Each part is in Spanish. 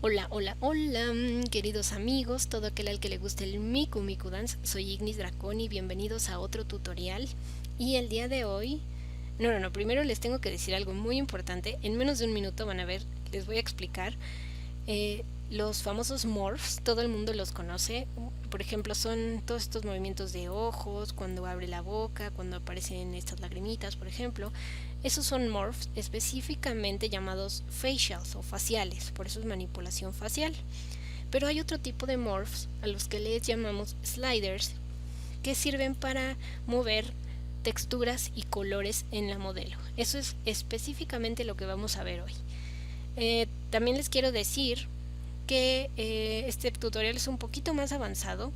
Hola, hola, hola, queridos amigos, todo aquel al que le guste el Miku Miku Dance, soy Ignis Draconi, bienvenidos a otro tutorial. Y el día de hoy, primero les tengo que decir algo muy importante, en menos de un minuto van a ver, les voy a explicar. Los famosos morphs, todo el mundo los conoce. Por ejemplo, son todos estos movimientos de ojos, cuando abre la boca, cuando aparecen estas lagrimitas, por ejemplo. Esos son morphs específicamente llamados facials o faciales, por eso es manipulación facial. Pero hay otro tipo de morphs a los que les llamamos sliders, que sirven para mover texturas y colores en la modelo. Eso es específicamente lo que vamos a ver hoy. También les quiero decir que este tutorial es un poquito más avanzado,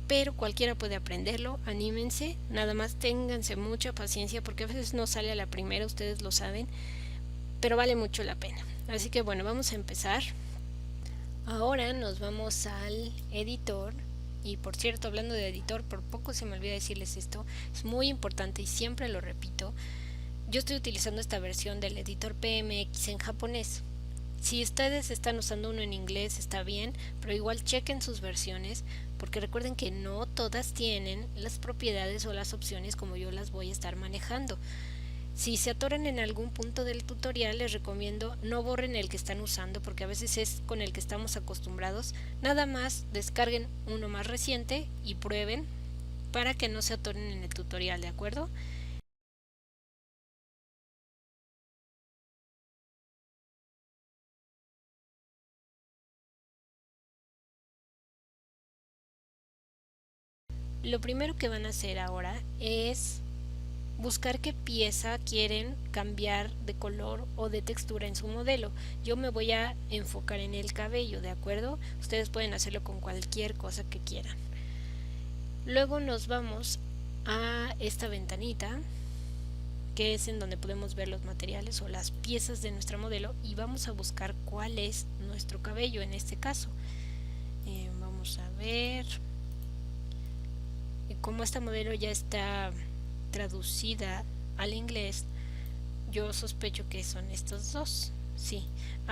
pero cualquiera puede aprenderlo. Anímense, nada más ténganse mucha paciencia porque a veces no sale a la primera, ustedes lo saben, pero vale mucho la pena. Así que bueno, vamos a empezar. Ahora nos vamos al editor. Y por cierto, hablando de editor, por poco se me olvida decirles esto, es muy importante y siempre lo repito. Yo estoy utilizando esta versión del editor PMX en japonés. Si ustedes están usando uno en inglés está bien, pero igual chequen sus versiones porque recuerden que no todas tienen las propiedades o las opciones como yo las voy a estar manejando. Si se atoran en algún punto del tutorial, les recomiendo no borren el que están usando porque a veces es con el que estamos acostumbrados. Nada más descarguen uno más reciente y prueben para que no se atoren en el tutorial, ¿de acuerdo? Lo primero que van a hacer ahora es buscar qué pieza quieren cambiar de color o de textura en su modelo. Yo me voy a enfocar en el cabello, ¿de acuerdo? Ustedes pueden hacerlo con cualquier cosa que quieran. Luego nos vamos a esta ventanita, que es en donde podemos ver los materiales o las piezas de nuestra modelo, y vamos a buscar cuál es nuestro cabello en este caso. Vamos a ver. Como esta modelo ya está traducida al inglés, yo sospecho que son estos dos. Sí.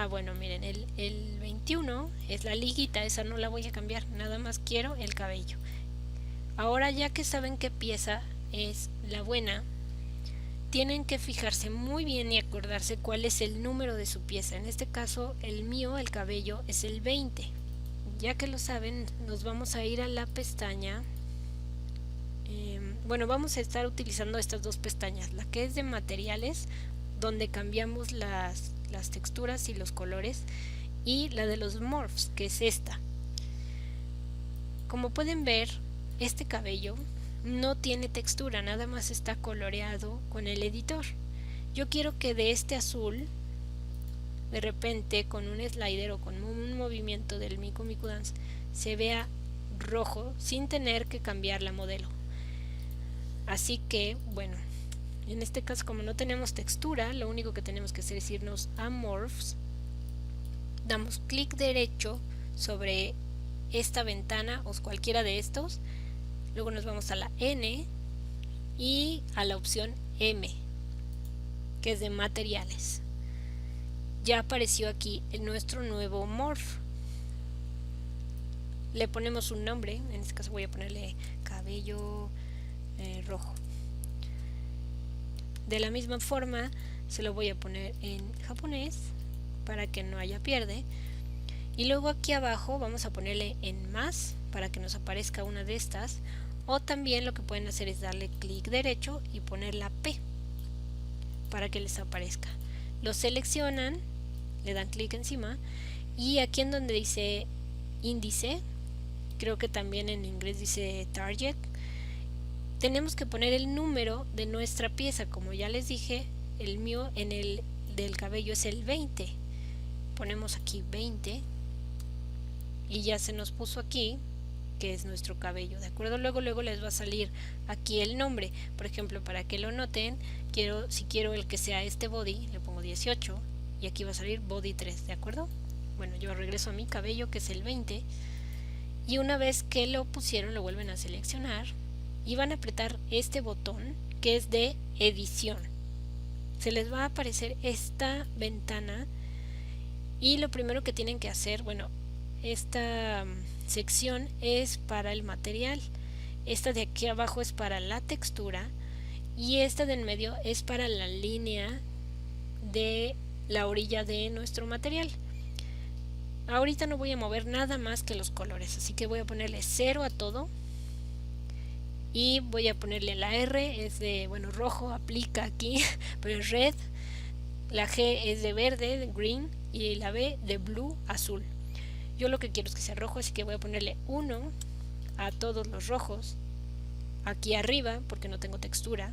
Bueno, miren, el 21 es la liguita, esa no la voy a cambiar, nada más quiero el cabello. Ahora ya que saben qué pieza es la buena, tienen que fijarse muy bien y acordarse cuál es el número de su pieza. En este caso, el mío, el cabello, es el 20. Ya que lo saben, nos vamos a ir a la pestaña. Bueno, vamos a estar utilizando estas dos pestañas, la que es de materiales, donde cambiamos las texturas y los colores, y la de los morphs, que es esta. Como pueden ver, este cabello no tiene textura, nada más está coloreado con el editor. Yo quiero que de este azul, de repente con un slider o con un movimiento del Miku Miku Dance, se vea rojo sin tener que cambiar la modelo. Así que, bueno, en este caso como no tenemos textura, lo único que tenemos que hacer es irnos a Morphs, damos clic derecho sobre esta ventana o cualquiera de estos, luego nos vamos a la N y a la opción M, que es de materiales. Ya apareció aquí nuestro nuevo morph. Le ponemos un nombre, en este caso voy a ponerle cabello rojo. De la misma forma se lo voy a poner en japonés para que no haya pierde. Y luego aquí abajo vamos a ponerle en más para que nos aparezca una de estas. O también lo que pueden hacer es darle clic derecho y poner la P para que les aparezca. Lo seleccionan, le dan clic encima y aquí en donde dice índice, creo que también en inglés dice target, tenemos que poner el número de nuestra pieza. Como ya les dije, el mío en el del cabello es el 20. Ponemos aquí 20 y ya se nos puso aquí que es nuestro cabello, ¿de acuerdo? Luego les va a salir aquí el nombre. Por ejemplo, para que lo noten, si quiero el que sea este body, le pongo 18 y aquí va a salir body 3, ¿de acuerdo? Bueno, yo regreso a mi cabello que es el 20 y una vez que lo pusieron lo vuelven a seleccionar y van a apretar este botón que es de edición. Se les va a aparecer esta ventana Y lo primero que tienen que hacer, bueno, esta sección es para el material, esta de aquí abajo es para la textura y esta de en medio es para la línea de la orilla de nuestro material. Ahorita no voy a mover nada más que los colores, así que voy a ponerle 0 a todo y voy a ponerle la R, es de, bueno, rojo, aplica aquí, pero es red, la G es de verde, de green, y la B de blue, azul. Yo lo que quiero es que sea rojo, así que voy a ponerle 1 a todos los rojos, aquí arriba, porque no tengo textura,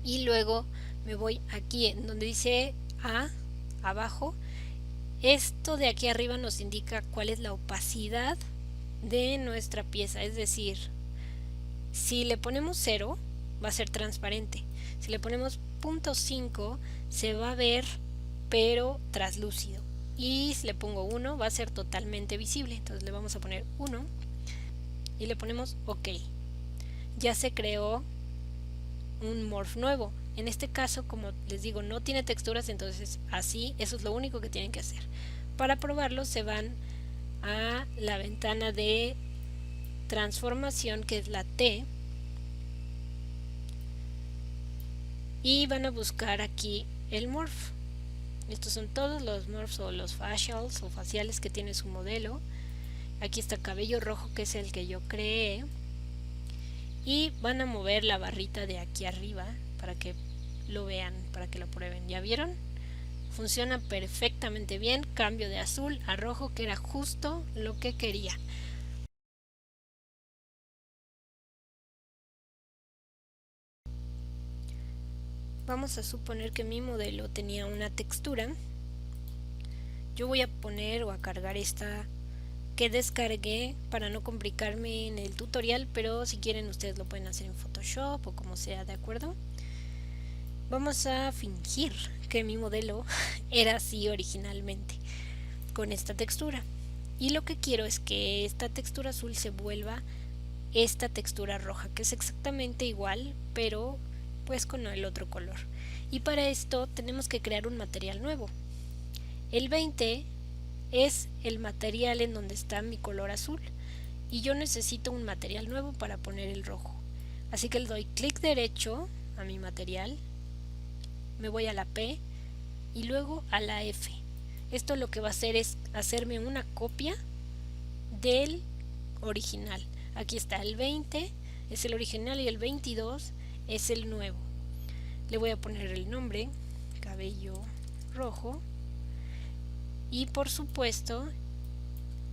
y luego me voy aquí en donde dice A, abajo. Esto de aquí arriba nos indica cuál es la opacidad de nuestra pieza, es decir, si le ponemos 0 va a ser transparente, si le ponemos 0.5 se va a ver pero traslúcido, y si le pongo 1 va a ser totalmente visible. Entonces le vamos a poner 1 y le ponemos OK. Ya se creó un morph nuevo. En este caso, como les digo, no tiene texturas, entonces así, eso es lo único que tienen que hacer. Para probarlo se van a la ventana de transformación, que es la T, y van a buscar aquí el morph. Estos son todos los morphs o los facials o faciales que tiene su modelo. Aquí está cabello rojo, que es el que yo creé, y van a mover la barrita de aquí arriba para que lo vean, para que lo prueben. ¿Ya vieron? Funciona perfectamente bien. Cambio de azul a rojo, que era justo lo que quería. Vamos a suponer que mi modelo tenía una textura. Yo voy a poner o a cargar esta que descargué para no complicarme en el tutorial, pero si quieren ustedes lo pueden hacer en Photoshop o como sea, ¿de acuerdo? Vamos a fingir que mi modelo era así originalmente, con esta textura. Y lo que quiero es que esta textura azul se vuelva esta textura roja, que es exactamente igual, pero pues con el otro color. Y para esto tenemos que crear un material nuevo. El 20 es el material en donde está mi color azul, y yo necesito un material nuevo para poner el rojo. Así que le doy clic derecho a mi material, me voy a la P y luego a la F. Esto lo que va a hacer es hacerme una copia del original. Aquí está el 20, es el original, y el 22 es el nuevo. Le voy a poner el nombre, cabello rojo, y por supuesto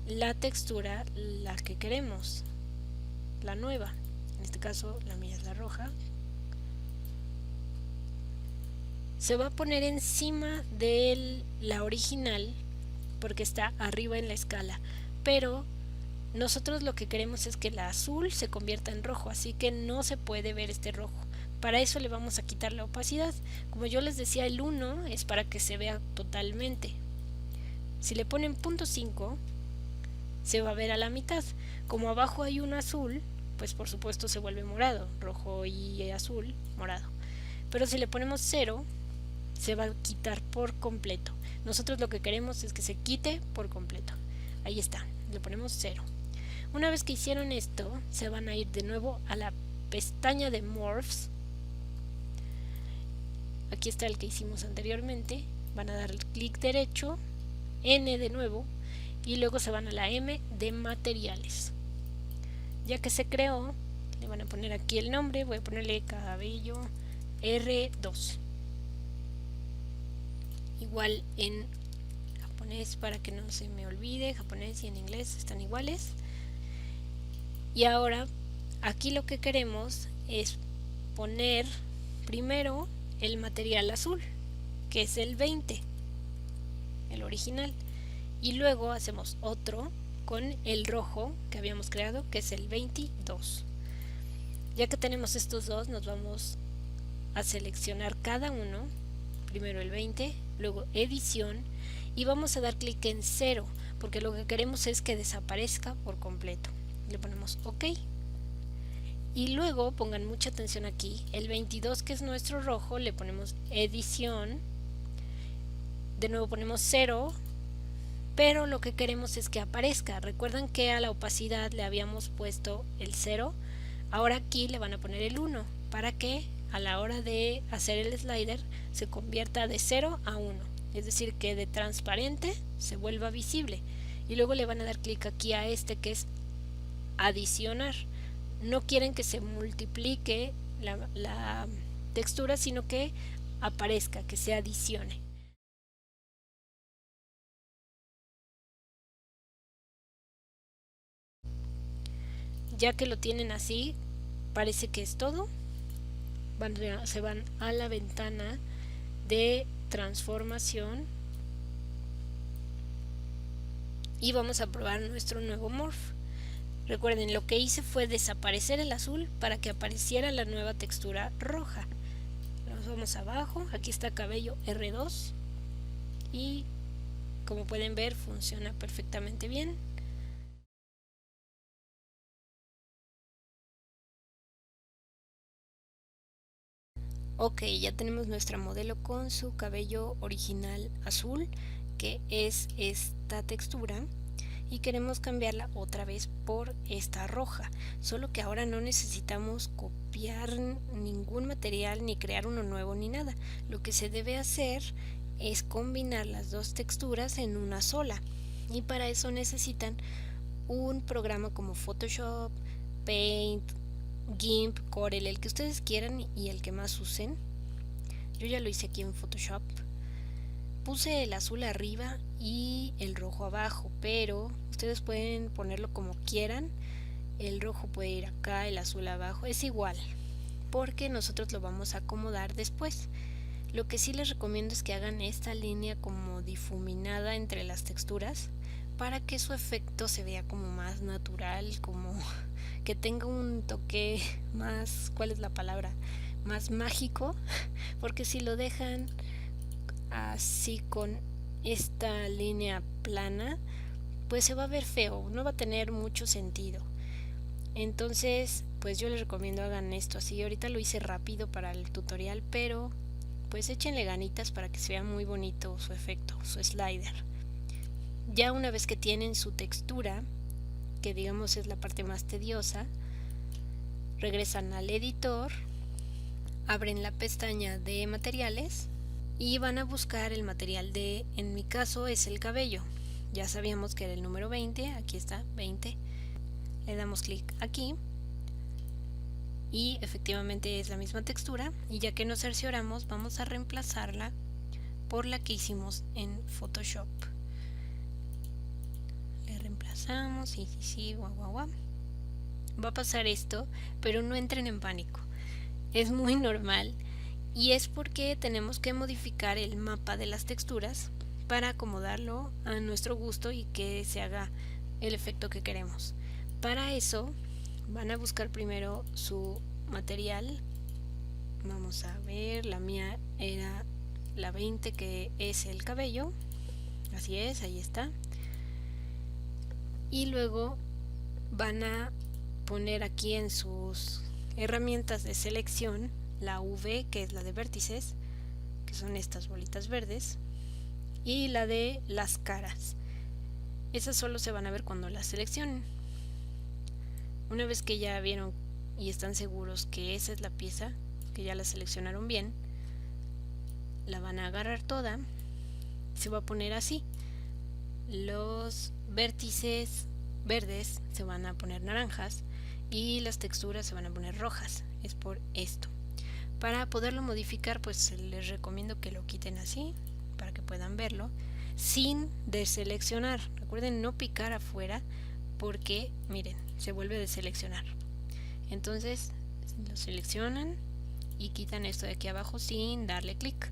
la textura, la que queremos, la nueva. En este caso la mía es la roja. Se va a poner encima de la original porque está arriba en la escala, pero nosotros lo que queremos es que la azul se convierta en rojo, así que no se puede ver este rojo. Para eso le vamos a quitar la opacidad. Como yo les decía, el 1 es para que se vea totalmente. Si le ponen 0.5 se va a ver a la mitad. Como abajo hay un azul, pues por supuesto se vuelve morado, rojo y azul, morado. Pero si le ponemos 0 se va a quitar por completo. Nosotros lo que queremos es que se quite por completo. Ahí está, le ponemos 0. Una vez que hicieron esto, se van a ir de nuevo a la pestaña de Morphs. Aquí está el que hicimos anteriormente. Van a dar clic derecho, N de nuevo, y luego se van a la M de materiales. Ya que se creó, le van a poner aquí el nombre. Voy a ponerle cabello R2. Igual en japonés para que no se me olvide, japonés y en inglés están iguales. Y ahora aquí lo que queremos es poner primero el material azul, que es el 20, el original, y luego hacemos otro con el rojo que habíamos creado, que es el 22. Ya que tenemos estos dos, nos vamos a seleccionar cada uno, primero el 20, luego edición, y vamos a dar clic en 0 porque lo que queremos es que desaparezca por completo. Le ponemos OK, y luego pongan mucha atención aquí, el 22 que es nuestro rojo, le ponemos edición, de nuevo ponemos 0, pero lo que queremos es que aparezca. Recuerdan que a la opacidad le habíamos puesto el 0, ahora aquí le van a poner el 1 para que a la hora de hacer el slider se convierta de 0 a 1, es decir, que de transparente se vuelva visible. Y luego le van a dar clic aquí a este que es adicionar. No quieren que se multiplique la textura, sino que aparezca, que se adicione. Ya que lo tienen así, parece que es todo. Se van a la ventana de transformación y vamos a probar nuestro nuevo morph. Recuerden, lo que hice fue desaparecer el azul para que apareciera la nueva textura roja. Nos vamos abajo, aquí está cabello R2 y como pueden ver funciona perfectamente bien. Ok, ya tenemos nuestra modelo con su cabello original azul, que es esta textura, y queremos cambiarla otra vez por esta roja, solo que ahora no necesitamos copiar ningún material ni crear uno nuevo ni nada. Lo que se debe hacer es combinar las dos texturas en una sola, y para eso necesitan un programa como Photoshop, Paint, GIMP, Corel, el que ustedes quieran y el que más usen. Yo ya lo hice aquí en Photoshop. Puse el azul arriba y el rojo abajo, pero ustedes pueden ponerlo como quieran. El rojo puede ir acá, el azul abajo, es igual, porque nosotros lo vamos a acomodar después. Lo que sí les recomiendo es que hagan esta línea como difuminada entre las texturas para que su efecto se vea como más natural, como que tenga un toque más, ¿cuál es la palabra? Más mágico, porque si lo dejan así con esta línea plana, pues se va a ver feo, no va a tener mucho sentido. Entonces, pues yo les recomiendo hagan esto así. Ahorita lo hice rápido para el tutorial, pero pues échenle ganitas para que se vea muy bonito su efecto, su slider. Ya una vez que tienen su textura, que digamos es la parte más tediosa, regresan al editor, abren la pestaña de materiales y van a buscar el material en mi caso es el cabello. Ya sabíamos que era el número 20, aquí está 20. Le damos clic aquí y efectivamente es la misma textura, y ya que nos cercioramos vamos a reemplazarla por la que hicimos en Photoshop. Le reemplazamos, sí, guau. Va a pasar esto, pero no entren en pánico. Es muy normal y es porque tenemos que modificar el mapa de las texturas para acomodarlo a nuestro gusto y que se haga el efecto que queremos. Para eso van a buscar primero su material. Vamos a ver, la mía era la 20, que es el cabello. Así es, ahí está. Y luego van a poner aquí en sus herramientas de selección la V, que es la de vértices, que son estas bolitas verdes, y la de las caras. Esas solo se van a ver cuando las seleccionen. Una vez que ya vieron y están seguros que esa es la pieza, que ya la seleccionaron bien, la van a agarrar toda. Se va a poner así. Los vértices verdes se van a poner naranjas y las texturas se van a poner rojas. Es por esto. Para poderlo modificar, pues les recomiendo que lo quiten así para que puedan verlo sin deseleccionar. Recuerden no picar afuera porque miren, se vuelve a deseleccionar. Entonces lo seleccionan y quitan esto de aquí abajo sin darle clic.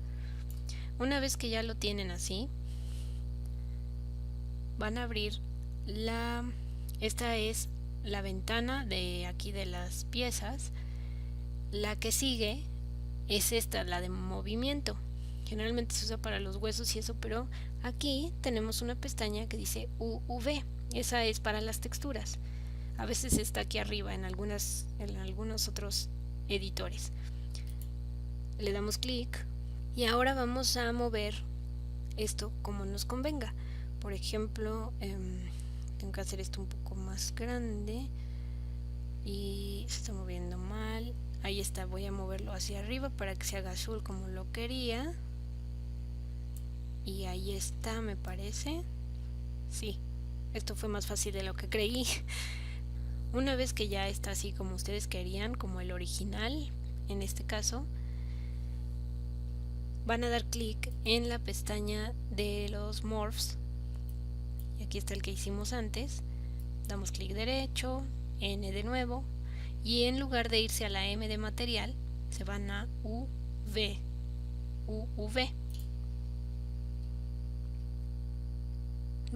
Una vez que ya lo tienen así, van a abrir esta es la ventana de aquí de las piezas. La que sigue es esta, la de movimiento. Generalmente se usa para los huesos y eso, pero aquí tenemos una pestaña que dice UV. Esa es para las texturas. A veces está aquí arriba en algunos otros editores. Le damos clic y ahora vamos a mover esto como nos convenga. Por ejemplo, tengo que hacer esto un poco más grande y se está moviendo mal. Ahí está, voy a moverlo hacia arriba para que se haga azul como lo quería. Y ahí está, me parece. Sí, esto fue más fácil de lo que creí. Una vez que ya está así como ustedes querían, como el original, en este caso, van a dar clic en la pestaña de los morphs. Y aquí está el que hicimos antes. Damos clic derecho, N de nuevo, y en lugar de irse a la M de material, se van a UV.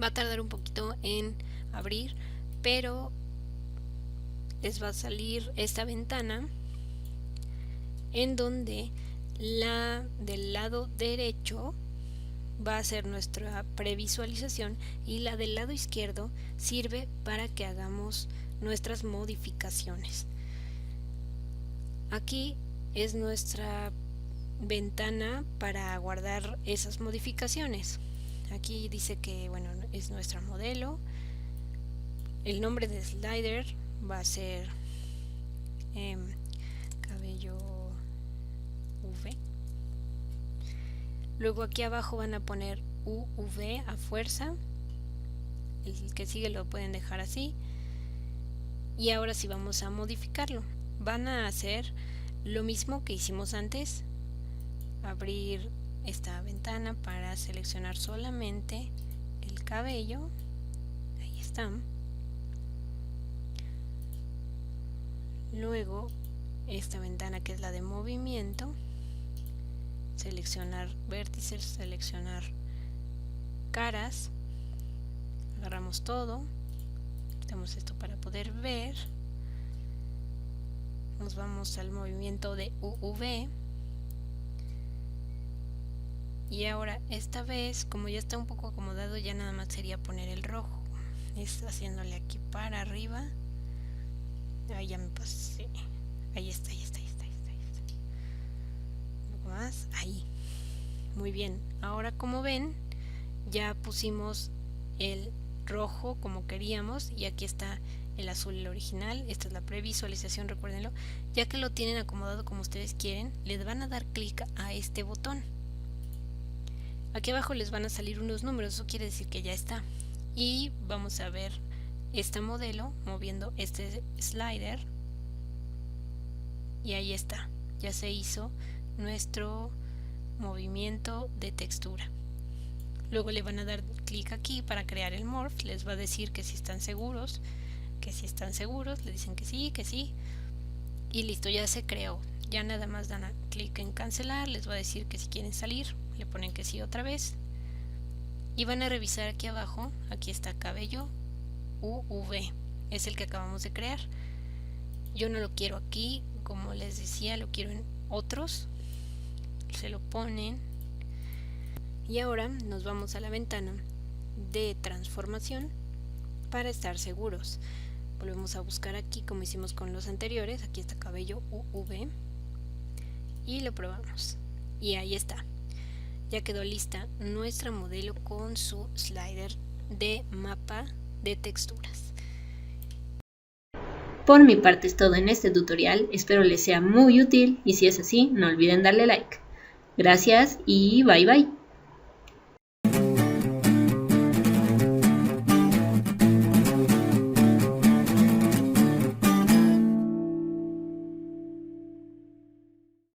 Va a tardar un poquito en abrir, pero les va a salir esta ventana en donde la del lado derecho va a ser nuestra previsualización y la del lado izquierdo sirve para que hagamos nuestras modificaciones. Aquí es nuestra ventana para guardar esas modificaciones. Aquí dice que bueno, es nuestro modelo. El nombre de slider va a ser cabello V. Luego aquí abajo van a poner UV a fuerza. El que sigue lo pueden dejar así. Y ahora sí vamos a modificarlo. Van a hacer lo mismo que hicimos antes. Abrir esta ventana para seleccionar solamente el cabello. Ahí está. Luego esta ventana que es la de movimiento, seleccionar vértices, seleccionar caras, agarramos todo, quitamos esto para poder ver, nos vamos al movimiento de UV y ahora esta vez como ya está un poco acomodado ya nada más sería poner el rojo, es haciéndole aquí para arriba. Ahí ya me pasé. Ahí está. Un poco más. Ahí. Muy bien. Ahora como ven, ya pusimos el rojo como queríamos y aquí está el azul, el original. Esta es la previsualización, recuérdenlo. Ya que lo tienen acomodado como ustedes quieren, les van a dar clic a este botón. Aquí abajo les van a salir unos números, eso quiere decir que ya está. Y vamos a ver este modelo moviendo este slider y ahí está, ya se hizo nuestro movimiento de textura. Luego le van a dar clic aquí para crear el morph, les va a decir que si están seguros, le dicen que sí y listo, ya se creó. Ya nada más dan clic en cancelar, les va a decir que si quieren salir, le ponen que sí otra vez y van a revisar aquí abajo, aquí está cabello UV, es el que acabamos de crear. Yo no lo quiero aquí, como les decía, lo quiero en otros. Se lo ponen y ahora nos vamos a la ventana de transformación para estar seguros. Volvemos a buscar aquí como hicimos con los anteriores, aquí está cabello UV y lo probamos y ahí está. Ya quedó lista nuestra modelo con su slider de mapa de texturas. Por mi parte es todo en este tutorial, espero les sea muy útil y si es así no olviden darle like. Gracias y bye bye.